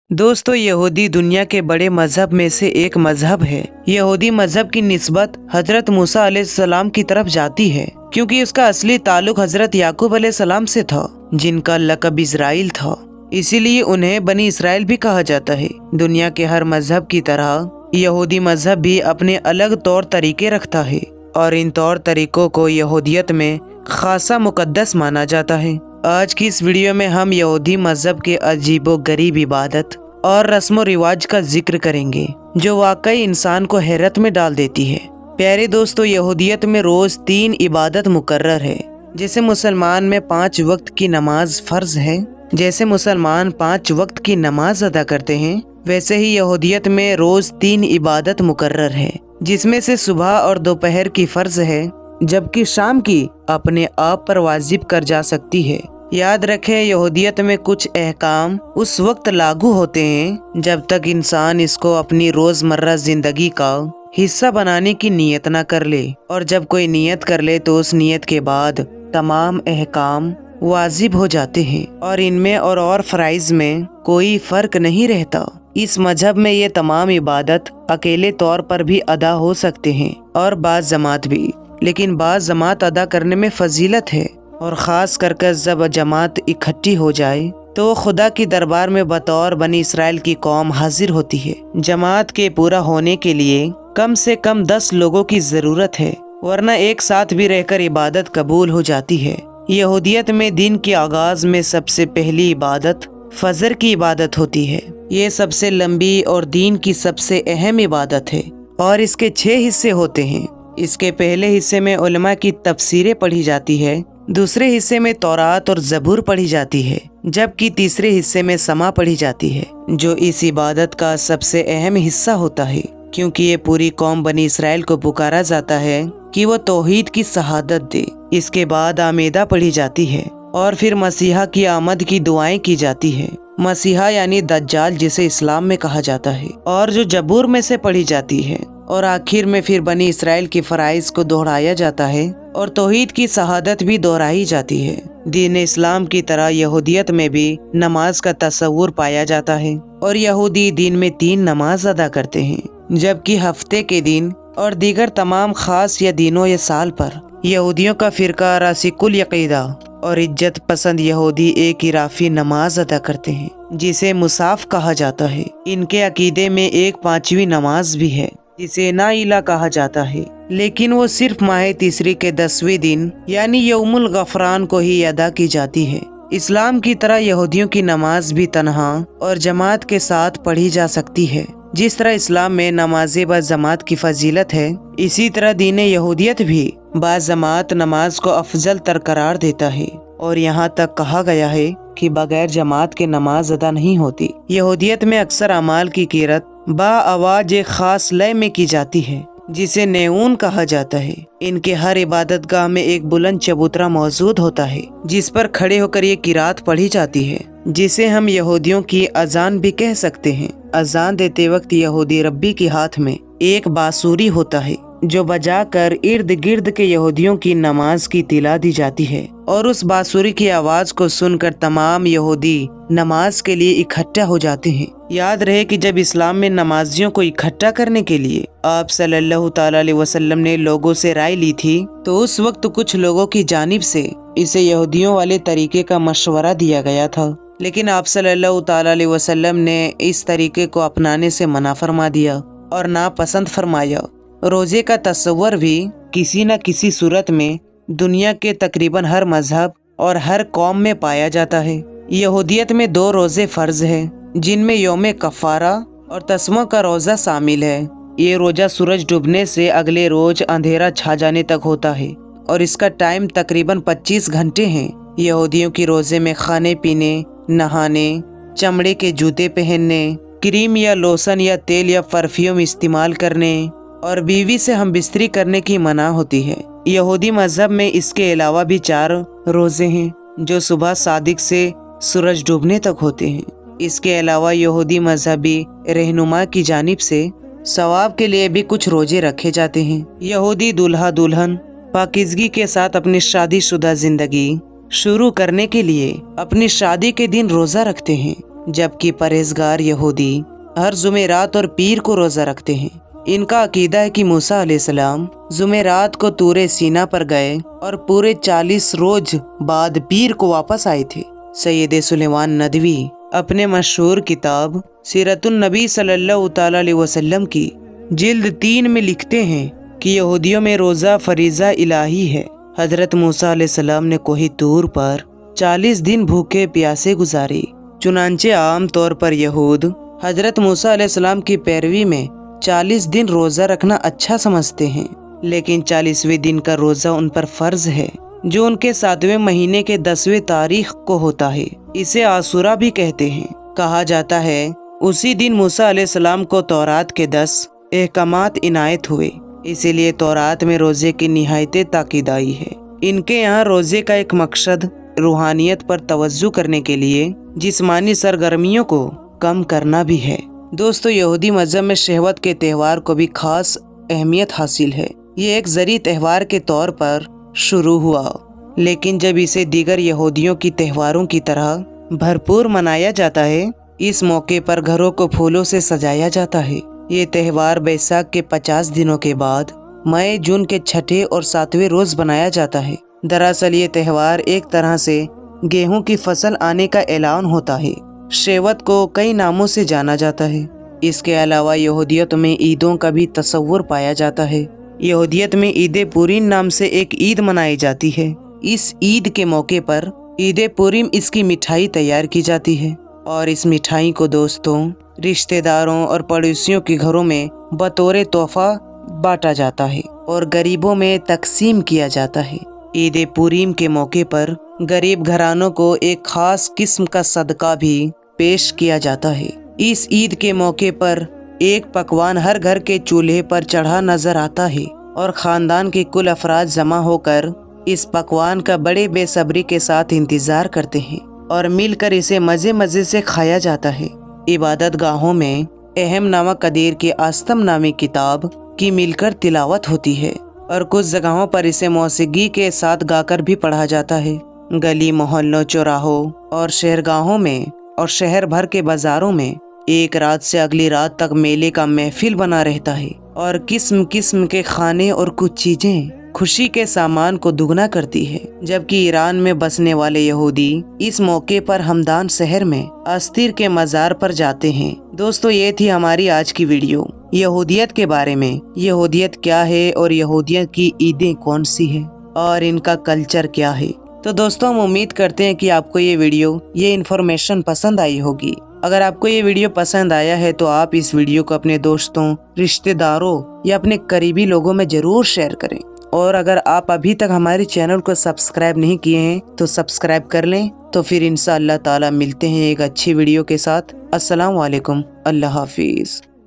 दोस्तों, यहूदी दुनिया के बड़े मजहब में से एक मजहब है। यहूदी मजहब की निस्बत हजरत मूसा अलैहिस्सलाम की तरफ जाती है, क्योंकि उसका असली ताल्लुक हजरत याकूब अलैहिस्सलाम से था, जिनका लक़ब इज़राइल था। इसीलिए उन्हें बनी इसराइल भी कहा जाता है। दुनिया के हर मजहब की तरह यहूदी मजहब भी अपने अलग तौर तरीके रखता है, और इन तौर तरीकों को यहूदियत में खासा मुकद्दस माना जाता है। आज की इस वीडियो में हम यहूदी मजहब के अजीबो गरीब इबादत और रस्म रिवाज का जिक्र करेंगे, जो वाकई इंसान को हैरत में डाल देती है। प्यारे दोस्तों, यहूदियत में रोज 3 इबादत मुकर्रर है। जैसे मुसलमान में 5 वक्त की नमाज फर्ज है, जैसे मुसलमान 5 वक्त की नमाज अदा करते हैं, वैसे ही यहूदियत में रोज 3 इबादत मुकर्रर है, जिसमें से सुबह और दोपहर की फर्ज है, जबकि शाम की अपने आप पर वाजिब कर जा सकती है। याद रखें, यहूदियत में कुछ अहकाम उस वक्त लागू होते हैं जब तक इंसान इसको अपनी रोजमर्रा जिंदगी का हिस्सा बनाने की नियत न कर ले, और जब कोई नियत कर ले तो उस नियत के बाद तमाम अहकाम वाजिब हो जाते हैं, और इनमें और फराइज में कोई फर्क नहीं रहता। इस मजहब में ये तमाम इबादत अकेले तौर पर भी अदा हो सकते हैं और बाज़ जमात भी, लेकिन बाज़ जमात अदा करने में फजीलत है, और ख़ास करके जब जमात इकट्ठी हो जाए तो खुदा की दरबार में बतौर बनी इसराइल की कौम हाजिर होती है। जमात के पूरा होने के लिए कम से कम 10 लोगों की ज़रूरत है, वरना एक साथ भी रहकर इबादत कबूल हो जाती है। यहूदियत में दिन के आगाज़ में सबसे पहली इबादत फजर की इबादत होती है। ये सबसे लंबी और दीन की सबसे अहम इबादत है, और इसके 6 हिस्से होते हैं। इसके पहले हिस्से में उलमा की तफसीरें पढ़ी जाती है, दूसरे हिस्से में तौरात और ज़बूर पढ़ी जाती है, जबकि तीसरे हिस्से में समा पढ़ी जाती है, जो इस इबादत का सबसे अहम हिस्सा होता है, क्योंकि ये पूरी कौम बनी इसराइल को पुकारा जाता है कि वो तौहीद की शहादत दे। इसके बाद आमेदा पढ़ी जाती है, और फिर मसीहा की आमद की दुआएं की जाती है। मसीहा यानी दज्जाल, जिसे इस्लाम में कहा जाता है, और जो जबूर में से पढ़ी जाती है, और आखिर में फिर बनी इसराइल की फराइज को दोहराया जाता है, और तौहीद की शहादत भी दोहराई जाती है। दीन इस्लाम की तरह यहूदियत में भी नमाज का तस्वुर पाया जाता है, और यहूदी दिन में 3 नमाज अदा करते हैं, जबकि हफ्ते के दिन और दीगर तमाम खास या दिनों या साल पर यहूदियों का फिरका रासिकुल यकीदा और इज्जत पसंद यहूदी एक इराफी नमाज अदा करते हैं, जिसे मुसाफ कहा जाता है। इनके अकीदे में एक 5वीं नमाज भी है, जिसे नाइला कहा जाता है, लेकिन वो सिर्फ माह तीसरी के 10वें दिन यानी यौमुल गफरान को ही अदा की जाती है। इस्लाम की तरह यहूदियों की नमाज भी तन्हा और जमात के साथ पढ़ी जा सकती है। जिस तरह इस्लाम में नमाज़े ब जमात की फजीलत है, इसी तरह दीन यहूदियत भी बाज़ जमात नमाज को अफजल तर करार देता है, और यहाँ तक कहा गया है कि बगैर जमात के नमाज अदा नहीं होती। यहूदियत में अक्सर अमाल की कीरत बा आवाज एक खास लय में की जाती है, जिसे नेऊन कहा जाता है। इनके हर इबादत गाह में एक बुलंद चबूतरा मौजूद होता है, जिस पर खड़े होकर ये किरात पढ़ी जाती है, जिसे हम यहूदियों की अजान भी कह सकते हैं। अजान देते वक्त यहूदी रब्बी के हाथ में एक बांसुरी होता है, जो बजाकर इर्द गिर्द के यहूदियों की नमाज की तिला दी जाती है, और उस बांसुरी की आवाज को सुनकर तमाम यहूदी नमाज के लिए इकट्ठा हो जाते हैं। याद रहे कि जब इस्लाम में नमाजियों को इकट्ठा करने के लिए आप सल्लल्लाहु ताला अलैहि वसल्लम ने लोगों से राय ली थी, तो उस वक्त कुछ लोगों की जानिब से इसे यहूदियों वाले तरीके का मशवरा दिया गया था, लेकिन आप सल्लल्लाहु ताला अलैहि वसल्लम ने इस तरीके को अपनाने से मना फरमा दिया और नापसंद फरमाया। रोजे का तस्वर भी किसी न किसी सूरत में दुनिया के तकरीबन हर मजहब और हर कौम में पाया जाता है। यहूदियत में 2 रोजे फर्ज हैं, जिनमें यौम कफ़ारा और तस्मा का रोज़ा शामिल है। ये रोज़ा सूरज डूबने से अगले रोज अंधेरा छा जाने तक होता है, और इसका टाइम तकरीबन 25 घंटे हैं। यहूदियों की रोज़े में खाने पीने, नहाने, चमड़े के जूते पहनने, क्रीम या लोशन या तेल या परफ्यूम इस्तेमाल करने, और बीवी से हम बिस्तरी करने की मना होती है। यहूदी मजहब में इसके अलावा भी 4 रोज़े हैं, जो सुबह सादिक से सूरज डूबने तक होते हैं। इसके अलावा यहूदी मजहबी रहनुमा की जानिब से सवाब के लिए भी कुछ रोजे रखे जाते हैं। यहूदी दूल्हा दुल्हन पाकीज़गी के साथ अपनी शादीशुदा जिंदगी शुरू करने के लिए अपनी शादी के दिन रोज़ा रखते हैं, जबकि परहेजगार यहूदी हर जुमेरात और पीर को रोजा रखते हैं। इनका अकीदा है कि मूसा अलैहिस्सलाम जुमेरात को तूरे सीना पर गए और पूरे 40 रोज बाद पीर को वापस आए थे। सैयद सुलेमान नदवी अपने मशहूर किताब सीरतुन नबी सल्लल्लाहु तआला अलैहि वसल्लम की जिल्द 3 में लिखते हैं कि यहूदियों में रोजा फरीजा इलाही है। हजरत मूसा अलैहिस्सलाम ने कोही तूर पर 40 दिन भूखे प्यासे गुजारे। चुनांचे आम तौर पर यहूद हजरत मूसा अलैहिस्सलाम की पैरवी में 40 दिन रोजा रखना अच्छा समझते हैं, लेकिन 40वें दिन का रोजा उन पर फर्ज है, जो उनके 7वें महीने के 10वें तारीख को होता है। इसे आशूरा भी कहते हैं। कहा जाता है उसी दिन मूसा अलैहिस्सलाम को तौरात के 10 अहकामात इनायत हुए, इसीलिए तौरात में रोजे की निहायत ताकीद आई है। इनके यहाँ रोजे का एक मकसद रूहानियत पर तवज्जो करने के लिए जिस्मानी सरगर्मियों को कम करना भी है। दोस्तों, यहूदी मजहब में शहवत के त्यौहार को भी खास अहमियत हासिल है। ये एक ज़री त्यौहार के तौर पर शुरू हुआ, लेकिन जब इसे दीगर यहूदियों की त्योहारों की तरह भरपूर मनाया जाता है। इस मौके पर घरों को फूलों से सजाया जाता है। ये त्यौहार बैसाख के 50 दिनों के बाद मई जून के 6ठे और 7वें रोज बनाया जाता है। दरअसल ये त्यौहार एक तरह से गेहूं की फसल आने का ऐलान होता है। शेवत को कई नामों से जाना जाता है। इसके अलावा यहूदियत में ईदों का भी तस्वुर पाया जाता है। यहूदियत में ईद पुरीम नाम से एक ईद मनाई जाती है। इस ईद के मौके पर ईद पुरीम इसकी मिठाई तैयार की जाती है और इस मिठाई को दोस्तों, रिश्तेदारों और पड़ोसियों के घरों में बतौर तोहफा बांटा जाता है और गरीबों में तकसीम किया जाता है। ईद पुरीम के मौके पर गरीब घरानों को एक खास किस्म का सदका भी पेश किया जाता है। इस ईद के मौके पर एक पकवान हर घर के चूल्हे पर चढ़ा नजर आता है और खानदान के कुल अफराद जमा होकर इस पकवान का बड़े बेसब्री के साथ इंतजार करते हैं और मिलकर इसे मजे मजे से खाया जाता है। इबादत गाहों में अहम नामा कदीर की आस्तम नामी किताब की मिलकर तिलावत होती है और कुछ जगहों पर इसे मौसीकी के साथ गाकर भी पढ़ा जाता है। गली मोहल्लों, चौराहों और शहरगाहों में और शहर भर के बाजारों में एक रात से अगली रात तक मेले का महफिल बना रहता है और किस्म किस्म के खाने और कुछ चीजें खुशी के सामान को दुगना करती है। जबकि ईरान में बसने वाले यहूदी इस मौके पर हमदान शहर में अस्तिर के मज़ार पर जाते हैं। दोस्तों, ये थी हमारी आज की वीडियो यहूदियत के बारे में। यहूदियत क्या है और यहूदियत की ईदें कौन सी है और इनका कल्चर क्या है। तो दोस्तों, हम उम्मीद करते हैं कि आपको ये इन्फॉर्मेशन पसंद आई होगी। अगर आपको ये वीडियो पसंद आया है तो आप इस वीडियो को अपने दोस्तों, रिश्तेदारों या अपने करीबी लोगों में जरूर शेयर करें। और अगर आप अभी तक हमारे चैनल को सब्सक्राइब नहीं किए हैं तो सब्सक्राइब कर लें। तो फिर इंशाअल्लाह ताला मिलते हैं एक अच्छी वीडियो के साथ। अस्सलाम वालेकुम, अल्लाह हाफिज।